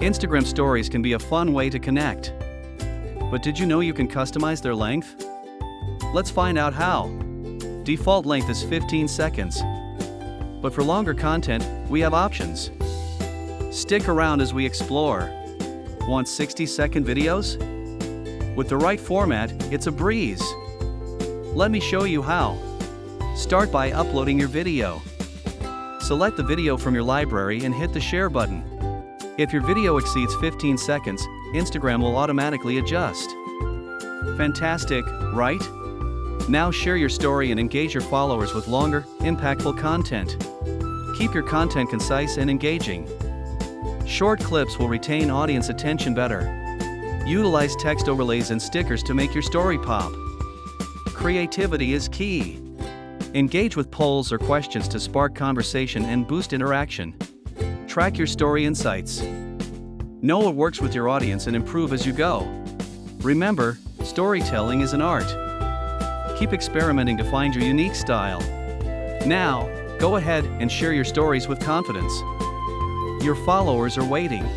Instagram stories can be a fun way to connect. But did you know you can customize their length? Let's find out how. Default length is 15 seconds. But for longer content, we have options. Stick around as we explore. Want 60-second videos? With the right format, it's a breeze. Let me show you how. Start by uploading your video. Select the video from your library and hit the share button. If your video exceeds 15 seconds, Instagram will automatically adjust. Fantastic, right? Now share your story and engage your followers with longer, impactful content. Keep your content concise and engaging. Short clips will retain audience attention better. Utilize text overlays and stickers to make your story pop. Creativity is key. Engage with polls or questions to spark conversation and boost interaction. Track your story insights. Know what works with your audience and improve as you go. Remember, storytelling is an art. Keep experimenting to find your unique style. Now, go ahead and share your stories with confidence. Your followers are waiting.